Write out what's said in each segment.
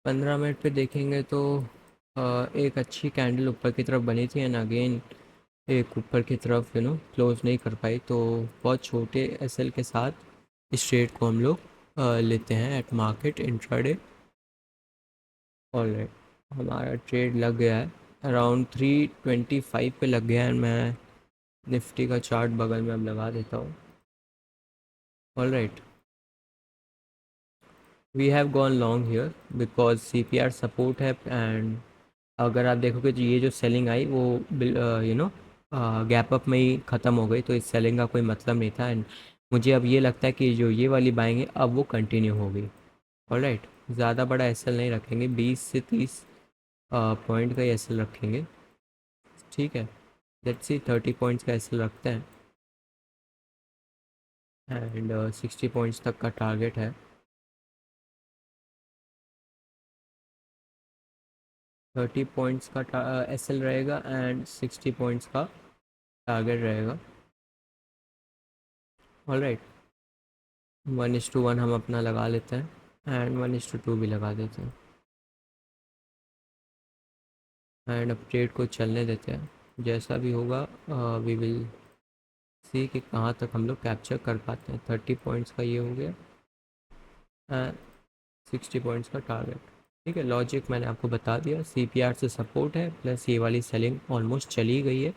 15 minute पे देखेंगे तो एक अच्छी कैंडल ऊपर की तरफ बनी थी एंड अगेन एक ऊपर की तरफ क्लोज नहीं कर पाई, तो बहुत छोटे एसएल के साथ इस ट्रेड को हम लोग लेते हैं एट मार्केट इंट्राडे। ऑलराइट, हमारा ट्रेड लग गया है, अराउंड 325 पे लग गया है। मैं निफ्टी का चार्ट बगल में अब लगा देता हूँ। Alright, we have gone long here because CPR support है एंड अगर आप देखोगे तो ये जो सेलिंग आई वो गैप अप में ही ख़त्म हो गई, तो इस सेलिंग का कोई मतलब नहीं था एंड मुझे अब ये लगता है कि जो ये वाली बाइंग है अब वो कंटिन्यू होगी। ऑलराइट, ज़्यादा बड़ा एसएल नहीं रखेंगे, 20 से 30 पॉइंट का ही एसएल रखेंगे। ठीक है, लेट्स सी 30 पॉइंट्स का एसएल रखते हैं एंड 60 पॉइंट्स तक का टारगेट है। 30 पॉइंट्स का एसएल रहेगा एंड 60 पॉइंट्स का टारगेट रहेगा। ऑलराइट, 1:1 हम अपना लगा लेते हैं एंड 1:2 भी लगा देते हैं एंड अपडेट को चलने देते हैं। जैसा भी होगा वी विल सी कि कहाँ तक हम लोग कैप्चर कर पाते हैं। 30 पॉइंट्स का ये हो गया एंड 60 पॉइंट्स का टारगेट। ठीक है, लॉजिक मैंने आपको बता दिया, सीपीआर से सपोर्ट है प्लस ये वाली सेलिंग ऑलमोस्ट चली गई है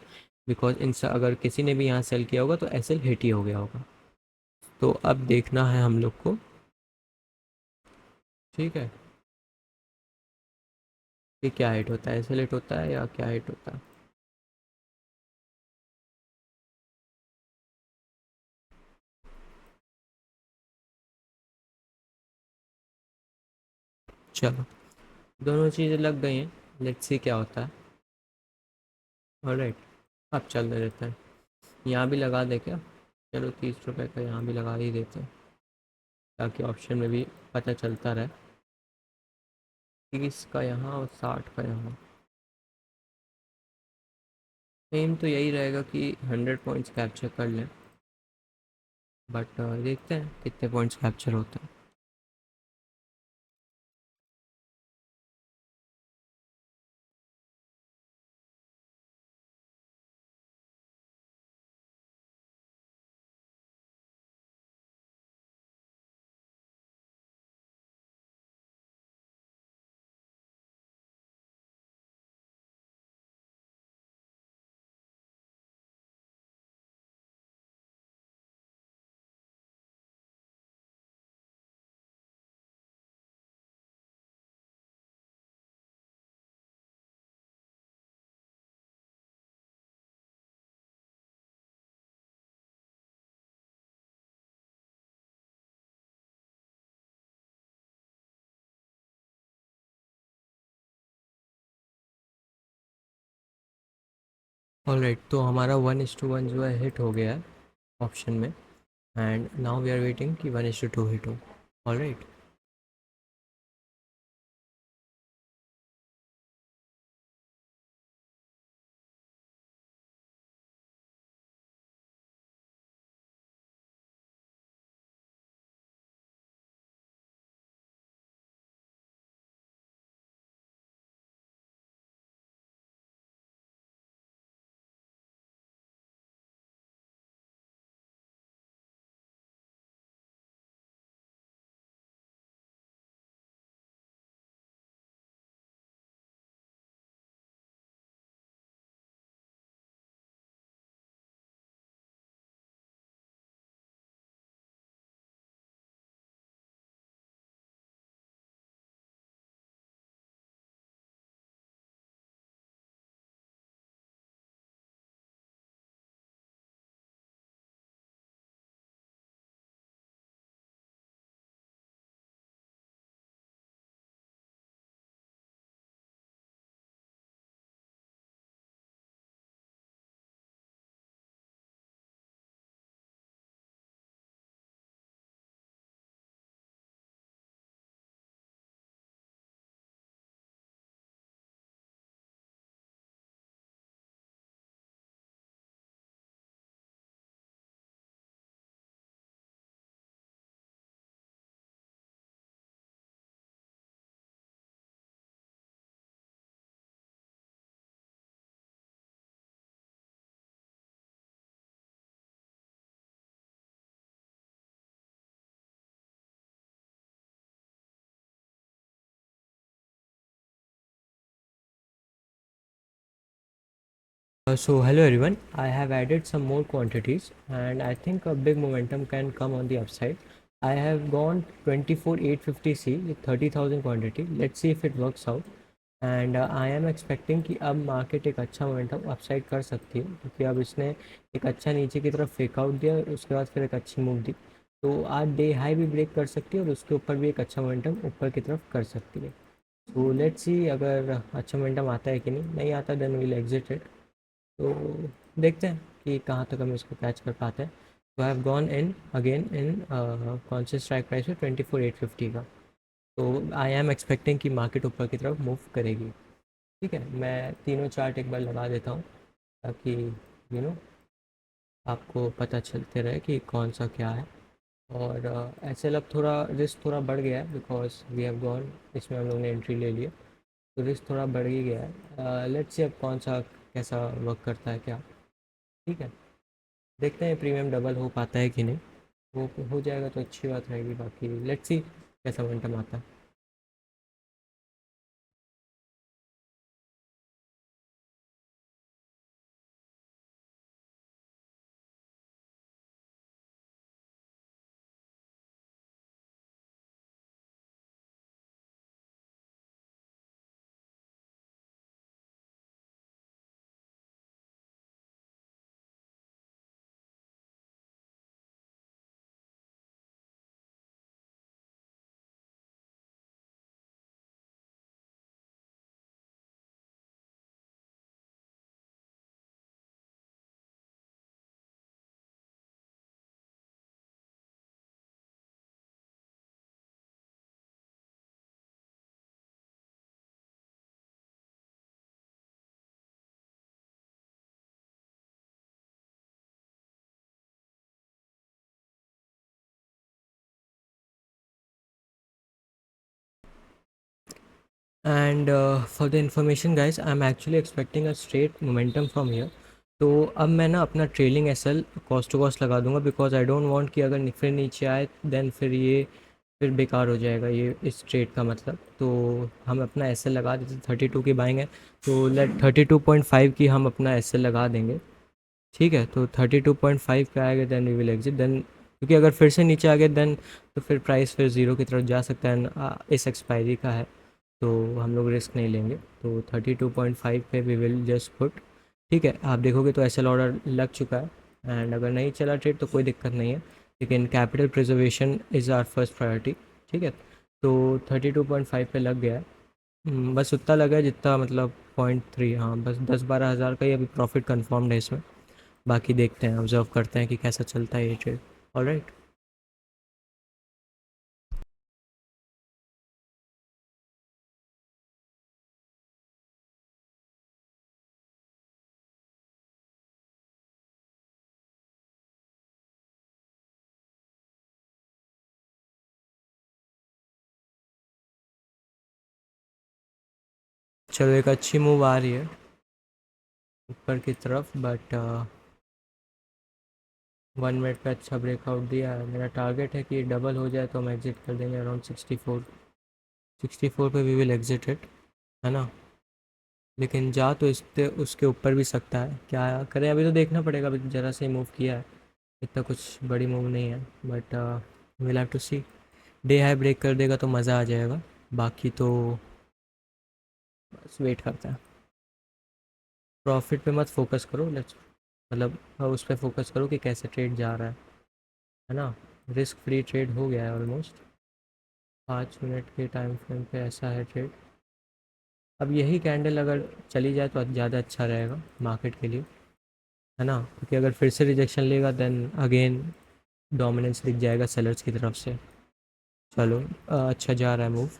बिकॉज इन अगर किसी ने भी यहाँ सेल किया होगा तो एसएल हिट ही हो गया होगा। तो अब देखना है हम लोग को, ठीक है, कि क्या हिट होता है, एसएल हिट होता है या क्या हिट होता है। चलो, दोनों चीज़ें लग गई हैं, लेट्स सी क्या होता है। ऑलराइट, अब चलने देते हैं। यहाँ भी लगा दे क्या? चलो 30 रुपये का यहाँ भी लगा ही देते हैं ताकि ऑप्शन में भी पता चलता रहे। 30 का यहाँ और 60 का यहाँ। एम तो यही रहेगा कि 100 पॉइंट्स कैप्चर कर लें, बट देखते हैं कितने पॉइंट्स कैप्चर होते हैं। ऑलराइट, तो हमारा 1:1 जो है हिट हो गया है ऑप्शन में and now we are waiting कि 1:2 हिट हो। Alright, So hello everyone, I have added some more quantities and I think a big momentum can come on the upside. I have gone 24850C with 30,000 quantity. Let's see if it works out. And I am expecting कि अब market एक अच्छा momentum upside कर सकती है, क्योंकि अब इसने एक अच्छा नीचे की तरफ फेक आउट दिया और उसके बाद फिर एक अच्छी मूव दी। तो आज डे हाई भी ब्रेक कर सकती है और उसके ऊपर भी एक अच्छा मोमेंटम ऊपर की तरफ कर सकती है। तो लेट्स सी अगर अच्छा मोमेंटम आता है कि नहीं आता देन विल एग्जिट इट। तो देखते हैं कि कहाँ तक हम इसको कैच कर पाते हैं। तो I have gone in again in कौन से स्ट्राइक प्राइस है 24,850 का। तो आई एम एक्सपेक्टिंग कि मार्केट ऊपर की तरफ मूव करेगी। ठीक है, मैं तीनों चार्ट एक बार लगा देता हूँ ताकि आपको पता चलते रहे कि कौन सा क्या है। और ऐसे अब थोड़ा रिस्क थोड़ा बढ़ गया है बिकॉज वी हैव गॉन, इसमें हम लोग ने एंट्री ले लिया, तो रिस्क थोड़ा बढ़ ही गया है। लेट्स सी अब कौन सा कैसा वर्क करता है क्या। ठीक है, देखते हैं प्रीमियम डबल हो पाता है कि नहीं। वो हो जाएगा तो अच्छी बात रहेगी, बाकी लेट्स सी कैसा मोमेंटम आता है। And for the information guys, I am actually expecting a straight momentum from here. तो अब मैं ना अपना trailing S L cost to cost लगा दूंगा, बिकॉज आई डोंट वांट कि अगर फिर नीचे आए देन फिर बेकार हो जाएगा ये इस ट्रेड का मतलब। तो हम अपना एस एल लगा देते, 32 की बाइंग है तो लेट 32.5 की हम अपना एस एल लगा देंगे। ठीक है, तो 32.5 पे आएगा then we will exit then, क्योंकि अगर फिर से नीचे आ गए देन तो फिर प्राइस फिर ज़ीरो की तरफ जा सकता है इस एक्सपायरी का है, तो हम लोग रिस्क नहीं लेंगे। तो 32.5 पे वी विल जस्ट पुट। ठीक है, आप देखोगे तो एस एल ऑर्डर लग चुका है एंड अगर नहीं चला ट्रेड तो कोई दिक्कत नहीं है, लेकिन capital preservation is our first priority. ठीक है, तो 32.5 पे लग गया है। बस उतना लगा है जितना मतलब 0.3, हाँ बस 10-12 हज़ार का ही अभी प्रॉफिट कन्फर्म्ड है इसमें। बाकी देखते हैं, ऑब्जर्व करते हैं कि कैसा चलता है ये ट्रेड। ऑलराइट। चलो एक अच्छी मूव आ रही है ऊपर की तरफ, बट 1 मिनट पे अच्छा ब्रेकआउट दिया है। मेरा टारगेट है कि डबल हो जाए तो हम एग्जिट कर देंगे अराउंड 64 पे वी विल एग्जिट इट, है ना। लेकिन जा तो इससे उसके ऊपर भी सकता है, क्या करें अभी तो देखना पड़ेगा। अभी ज़रा से मूव किया है, इतना कुछ बड़ी मूव नहीं है, but will have to see. Day high break कर देगा तो मज़ा आ जाएगा, बाकी तो बस वेट करते हैं। प्रॉफिट पे मत फोकस करो, लेट्स मतलब उस पर फोकस करो कि कैसे ट्रेड जा रहा है ना। रिस्क फ्री ट्रेड हो गया है ऑलमोस्ट। 5 मिनट के टाइम फ्रेम पे ऐसा है ट्रेड। अब यही कैंडल अगर चली जाए तो ज़्यादा अच्छा रहेगा मार्केट के लिए, है ना, क्योंकि अगर फिर से रिजेक्शन लेगा देन अगेन डोमिनेंस दिख जाएगा सेलर्स की तरफ से। चलो अच्छा जा रहा है move.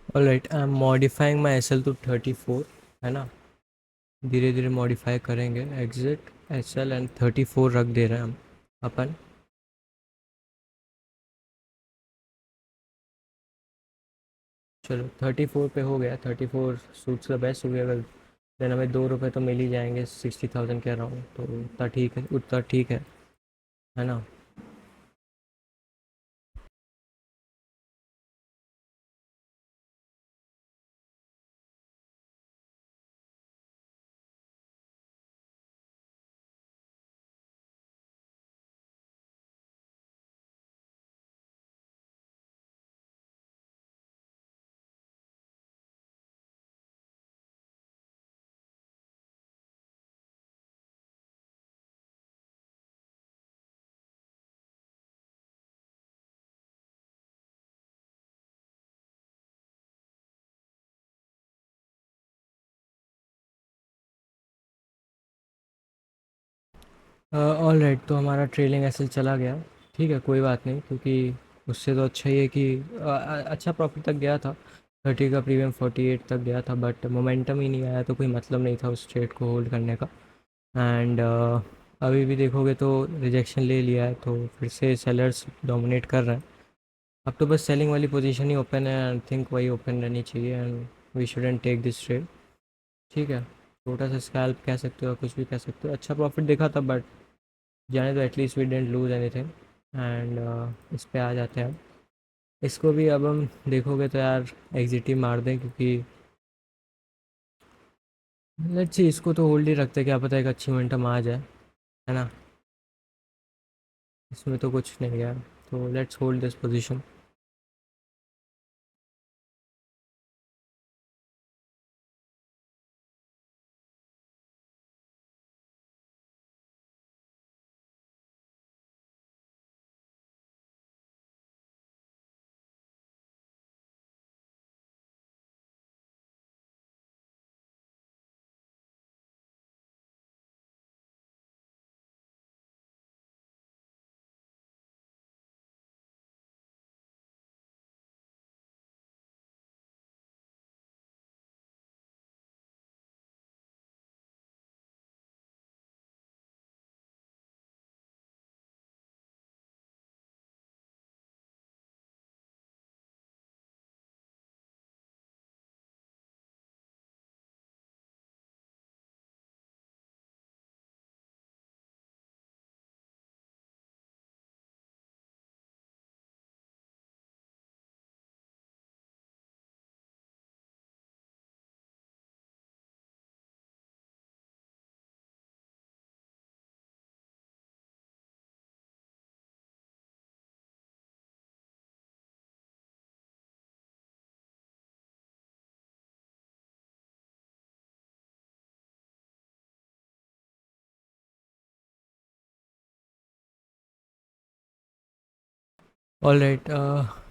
Alright, I am modifying my S L two 34, है ना। धीरे धीरे मॉडिफाई करेंगे। एग्जिट एस एल एंड 34 रख दे रहे हैं हम अपन। चलो 34 पे हो गया। 34 सूट्स द बेस्ट हो गया। अगर देन हमें 2 रुपये तो मिल ही जाएंगे 60,000 के अराउंड, तो उतना ठीक है, उतना ठीक है ना। ऑल राइट, तो हमारा ट्रेलिंग एस चला गया। ठीक है, कोई बात नहीं, क्योंकि उससे तो अच्छा ही है कि अच्छा प्रॉफिट तक गया था। 30 का प्रीमियम 48 तक गया था, बट मोमेंटम ही नहीं आया, तो कोई मतलब नहीं था उस ट्रेड को होल्ड करने का। एंड अभी भी देखोगे तो रिजेक्शन ले लिया है, तो फिर से सेलर्स डोमिनेट कर रहे हैं। अब तो बस सेलिंग वाली पोजीशन ही ओपन है, आई थिंक वही ओपन रहनी चाहिए, and we shouldn't take this trade. ठीक है, छोटा सा स्कैल्प कह सकते हो, कुछ भी कह सकते हो। अच्छा प्रॉफिट देखा था, बट जाने तो at least we don't lose anything. And इस पे आ जाते हैं अब। इसको भी अब हम देखोगे तो यार एग्जिट ही मार दें, क्योंकि लेट्स सी, इसको तो होल्ड ही रखते, क्या पता एक अच्छी मोमेंटम आ जाए, है ना। इसमें तो कुछ नहीं यार, तो let's hold this position. All right,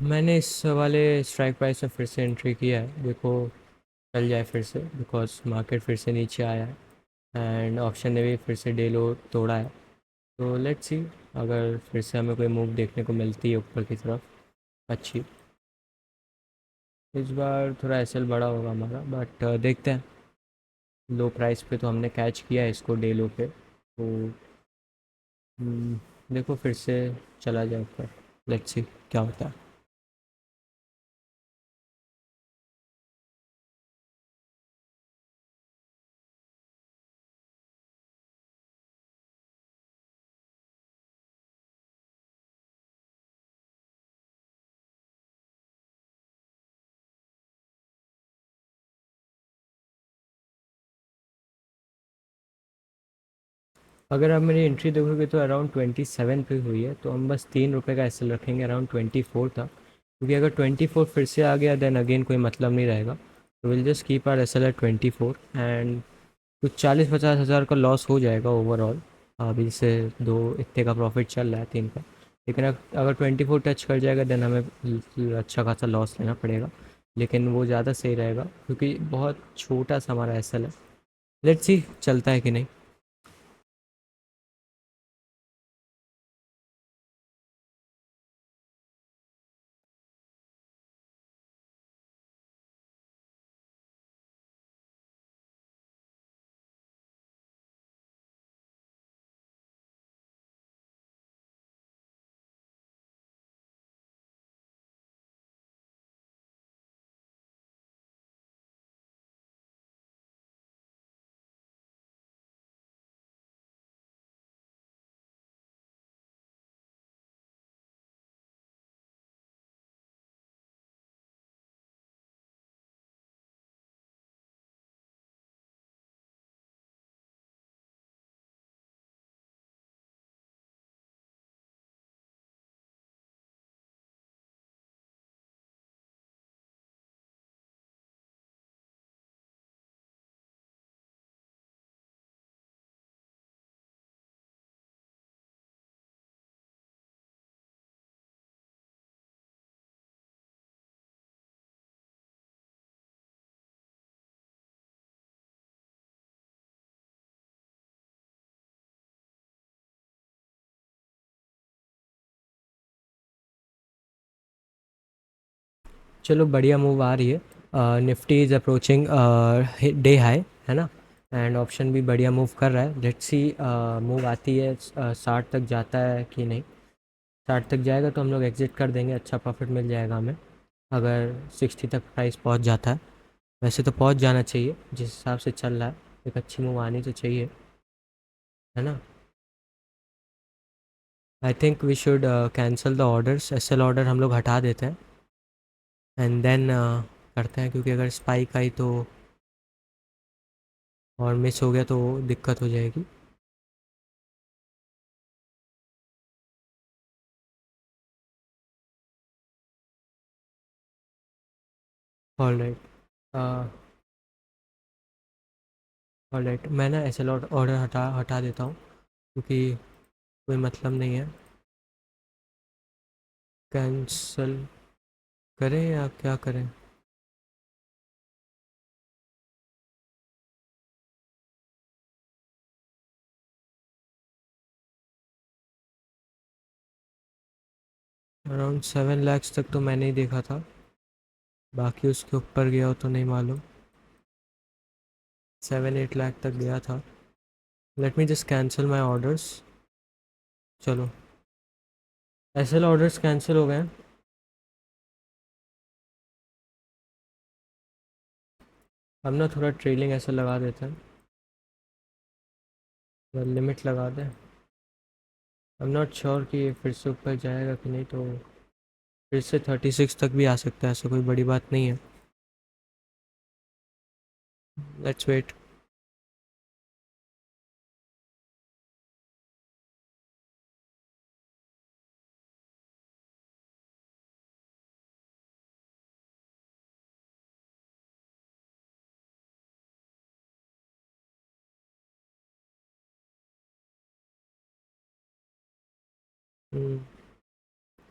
मैंने इस वाले स्ट्राइक प्राइस में फिर से एंट्री किया है। देखो चल जाए फिर से, बिकॉज मार्केट फिर से नीचे आया है, एंड ऑप्शन ने भी फिर से डे लो तोड़ा है। तो लेट्स सी, अगर फिर से हमें कोई मूव देखने को मिलती है ऊपर की तरफ अच्छी। इस बार थोड़ा एसएल बड़ा होगा हमारा, बट देखते हैं। लो प्राइस पे तो हमने कैच किया है इसको, डे लो पे, तो देखो फिर से चला जाए ऊपर। लेट्स सी क्या होता है। अगर आप मेरी एंट्री देखोगे तो अराउंड 27 पे हुई है, तो हम बस 3 रुपये का एसएल रखेंगे। अराउंड 24 था, क्योंकि अगर 24 फिर से आ गया देन अगेन कोई मतलब नहीं रहेगा। तो will just keep our SL at 24, and कुछ 40-50 हज़ार का लॉस हो जाएगा ओवरऑल। अभी से दो इतने का प्रॉफिट चल रहा है 3 का, लेकिन अगर 24 टच कर जाएगा देन हमें अच्छा खासा लॉस लेना पड़ेगा। लेकिन वो ज़्यादा सही रहेगा, क्योंकि बहुत छोटा सा हमारा एसएल है। लेट्स सी चलता है कि नहीं। चलो बढ़िया मूव आ रही है। Nifty is approaching day high, है ना। एंड ऑप्शन भी बढ़िया मूव कर रहा है। लेट्स सी मूव आती है 60 तक जाता है कि नहीं। 60 तक जाएगा तो हम लोग एग्जिट कर देंगे, अच्छा प्रॉफिट मिल जाएगा हमें। अगर 60 तक प्राइस पहुंच जाता है, वैसे तो पहुंच जाना चाहिए जिस हिसाब से चल रहा है, एक अच्छी मूव आनी तो चाहिए, है ना। I think we should cancel the orders, SL order हम लोग हटा देते हैं एंड देन करते हैं, क्योंकि अगर स्पाइक आई तो और मिस हो गया तो दिक्कत हो जाएगी। ऑलराइट, ऑलराइट, मैं ना एसएल ऑर्डर हटा हटा देता हूँ, क्योंकि कोई मतलब नहीं है। कैंसिल करें या क्या करें? अराउंड 7 lakhs तक तो मैंने ही देखा था, बाकी उसके ऊपर गया हो तो नहीं मालूम। 7-8 लाख तक गया था। लेट मी जस्ट कैंसिल माई ऑर्डर्स। चलो, एसएल ऑर्डर्स कैंसिल हो गए हैं। अब ना थोड़ा ट्रेलिंग ऐसे लगा देते हैं, लिमिट लगा दें। आई एम नॉट श्योर कि ये फिर से ऊपर जाएगा कि नहीं, तो फिर से 36 तक भी आ सकता है, ऐसा कोई बड़ी बात नहीं है। Let's wait.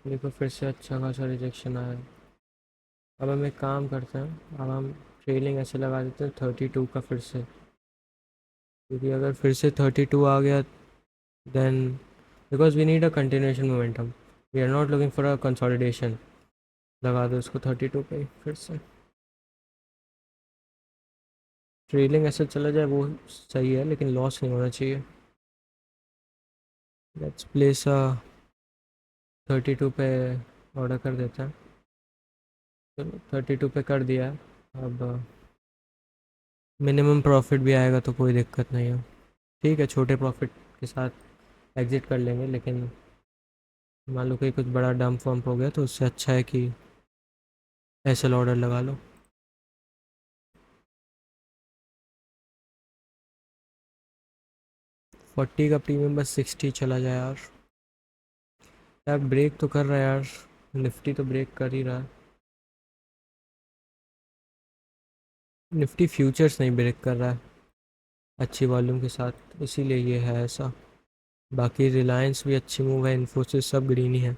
देखो फिर से अच्छा खासा रिजेक्शन आया है। अब हम एक काम करते हैं, अब हम ट्रेलिंग ऐसे लगा देते हैं 32 का फिर से, क्योंकि अगर फिर से 32 आ गया then, because we need a continuation momentum, we are not looking for a consolidation. लगा दो उसको 32 पे ही फिर से। ट्रेलिंग ऐसे चला जाए वो सही है, लेकिन लॉस नहीं होना चाहिए। लेट्स प्लेस 32 पे ऑर्डर कर देते हैं। चलो 32 पे कर दिया है। अब मिनिमम प्रॉफिट भी आएगा तो कोई दिक्कत नहीं है। ठीक है, छोटे प्रॉफिट के साथ एग्जिट कर लेंगे, लेकिन मान लो कि कुछ बड़ा डंप वम्प हो गया तो उससे अच्छा है कि एसएल ऑर्डर लगा लो। 40 का प्रीमियम, बस 60 चला जाए यार। यार ब्रेक तो कर रहा है यार, निफ्टी तो ब्रेक कर ही रहा है। निफ्टी फ्यूचर्स नहीं ब्रेक कर रहा है अच्छी वॉल्यूम के साथ, इसीलिए ये है ऐसा। बाकी रिलायंस भी अच्छी मूव है, इन्फोसिस सब ग्रीन ही है।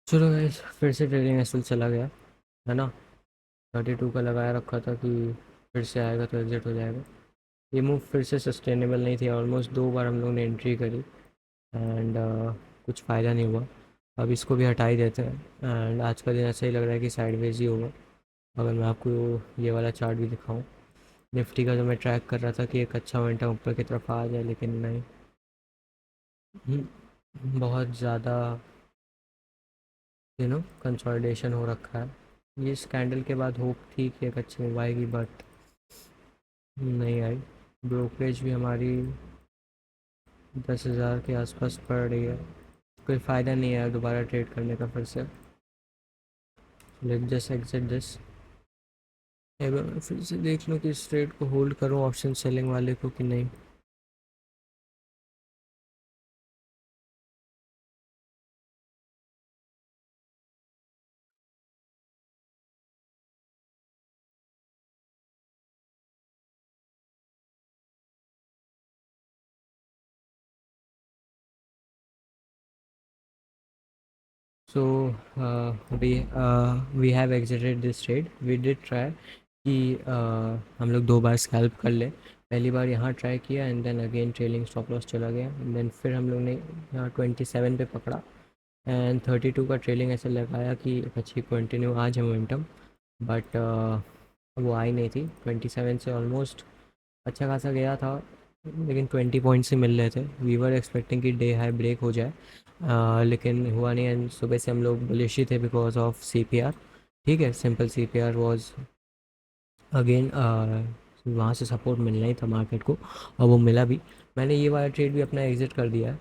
चलो गाइस, फिर से ट्रेडिंग एसएल चला गया, है ना। 32 का लगाया रखा था कि फिर से आएगा तो एग्जिट हो जाएगा। ये मूव फिर से सस्टेनेबल नहीं थी, ऑलमोस्ट 2 बार हम लोग ने एंट्री करी एंड कुछ फ़ायदा नहीं हुआ। अब इसको भी हटा ही देते हैं, एंड आज का दिन ऐसा ही लग रहा है कि साइडवेज ही होगा। अगर मैं आपको ये वाला चार्ट भी दिखाऊं, निफ्टी का जो मैं ट्रैक कर रहा था कि एक अच्छा मोमेंटम ऊपर की तरफ आ जाए, लेकिन नहीं। बहुत ज़्यादा कंसोलिडेशन हो रखा है। ये स्कैंडल के बाद होप थी कि एक अच्छी मूव आएगी, बट नहीं आई। ब्रोकरेज भी हमारी 10,000 के आसपास पड़ रही है, कोई फ़ायदा नहीं है दोबारा ट्रेड करने का फिर से। Let just exit this. एक बार मैं फिर से देख लूँ कि इस ट्रेड को होल्ड करूँ ऑप्शन सेलिंग वाले को कि नहीं। So we have exited this trade. We did try कि हम लोग 2 बार स्कैल्प कर लें। पहली बार यहाँ ट्राई किया and then again trailing stop loss चला गया एंड देन फिर हम लोग ने यहाँ 27 पे पकड़ा एंड 32 का ट्रेलिंग ऐसे लगाया कि अच्छी कंटिन्यू आ जाए मोमेंटम, बट वो आई नहीं थी। 27 से ऑलमोस्ट अच्छा खासा गया था, लेकिन 20 पॉइंट्स ही मिल रहे थे। वी वर एक्सपेक्टिंग कि डे हाई ब्रेक हो जाए, लेकिन हुआ नहीं एंड सुबह से हम लोग बुलिश ही थे बिकॉज ऑफ CPR। ठीक है, सिंपल CPR वॉज अगेन वहाँ से सपोर्ट मिलना ही था मार्केट को और वो मिला भी। मैंने ये वाला ट्रेड भी अपना एग्ज़िट कर दिया है,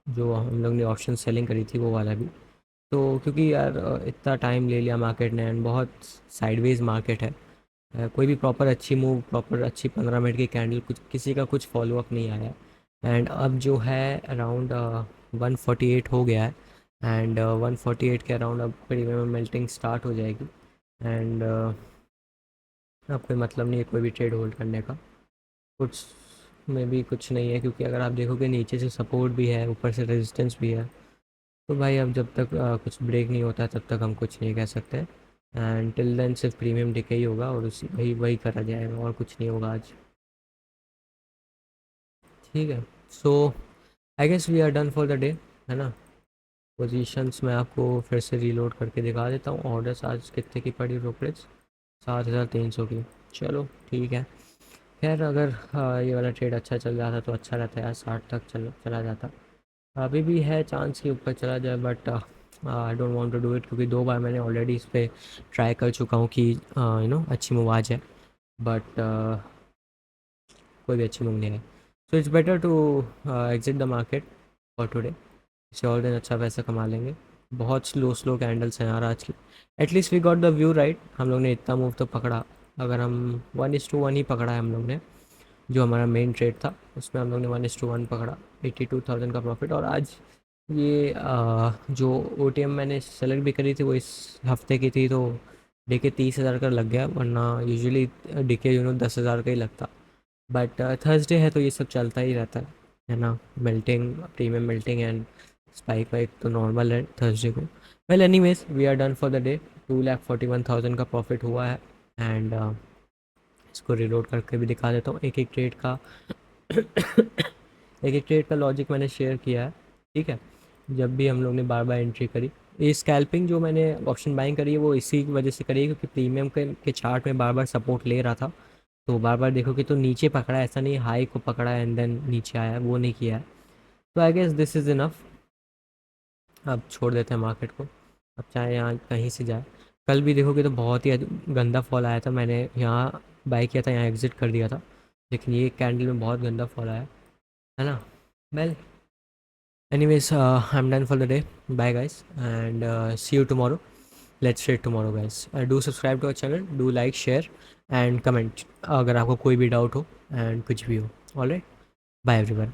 जो हम लोग ने ऑप्शन सेलिंग करी थी वो वाला भी। तो क्योंकि यार इतना टाइम ले लिया मार्केट ने एंड बहुत साइडवेज मार्केट है। कोई भी प्रॉपर अच्छी मूव, प्रॉपर अच्छी 15 मिनट की कैंडल, कुछ किसी का कुछ फॉलो अप नहीं आया। एंड अब जो है अराउंड 148 हो गया है एंड 148 के अराउंड अब प्रीमियम मेल्टिंग स्टार्ट हो जाएगी एंड अब कोई मतलब नहीं है कोई भी ट्रेड होल्ड करने का। कुछ में भी कुछ नहीं है, क्योंकि अगर आप देखोगे नीचे से सपोर्ट भी है, ऊपर से रेजिस्टेंस भी है। तो भाई अब जब तक कुछ ब्रेक नहीं होता तब तक हम कुछ नहीं कह सकते एंड टिल देन सिर्फ प्रीमियम डिके ही होगा और उसी वही वही करा जाएगा और कुछ नहीं होगा आज। ठीक है, so I guess we are done for the day, है ना। पोजीशंस मैं आपको फिर से रीलोड करके दिखा देता हूँ। ऑर्डर्स आज कितने की पड़ी ब्रोकरेज? 7,300 की। चलो ठीक है। खैर अगर ये वाला ट्रेड अच्छा चल जाता तो अच्छा रहता है यार, 60 तक चला जाता। अभी भी है चांस कि ऊपर चला जाए, but I don't want to do it, क्योंकि 2 बार मैंने ऑलरेडी इस पर ट्राई कर चुका हूँ कि अच्छी मूव आ जाए, बट कोई भी अच्छी मूव नहीं है। So it's better to exit the market for today. इसे और दिन अच्छा पैसा कमा लेंगे। बहुत स्लो स्लो कैंडल्स हैं यार आज की। At least we got the view right. हम लोग ने इतना मूव तो पकड़ा। अगर हम 1:1 ही पकड़ा है हम लोग ने, जो हमारा मेन ट्रेड था उसमें हम लोग ने 1:1 पकड़ा, 82,000 का प्रॉफिट। और आज ये जो OTM मैंने सेलेक्ट भी करी थी वो इस हफ्ते की थी, तो डीके 30,000 का लग गया, वरना यूजुअली डीके 10,000 का ही लगता। बट थर्सडे है तो ये सब चलता ही रहता है ना। Melting, premium melting and spike वाइक तो नॉर्मल है थर्सडे को। Well anyways we are done for the day. 2,41,000 का प्रॉफिट हुआ है एंड इसको रिलोड करके भी दिखा देता हूँ एक एक ट्रेड का। एक एक ट्रेड का लॉजिक मैंने शेयर किया है। ठीक है, जब भी हम लोग ने बार बार एंट्री करी, ये स्कैल्पिंग जो मैंने ऑप्शन बाइंग करी है वो इसी की वजह से करी है, क्योंकि प्रीमियम के चार्ट में बार बार सपोर्ट ले रहा था। तो बार बार देखोगे तो नीचे पकड़ा है, ऐसा नहीं हाई को पकड़ा है एंड देन नीचे आया है, वो नहीं किया है। तो I guess this is enough. अब छोड़ देते हैं मार्केट को, अब चाहे यहाँ कहीं से जाए। कल भी देखोगे तो बहुत ही गंदा फॉल आया था, मैंने यहाँ बाई किया था, यहाँ एग्जिट कर दिया था, लेकिन ये कैंडल में बहुत गंदा फॉल आया है ना। Well anyways I am done for the day. Bye guys and see you tomorrow. Let's trade tomorrow guys. Do subscribe to our channel, do like share and comment अगर आपको कोई भी डाउट हो एंड कुछ भी हो। Alright, bye everyone.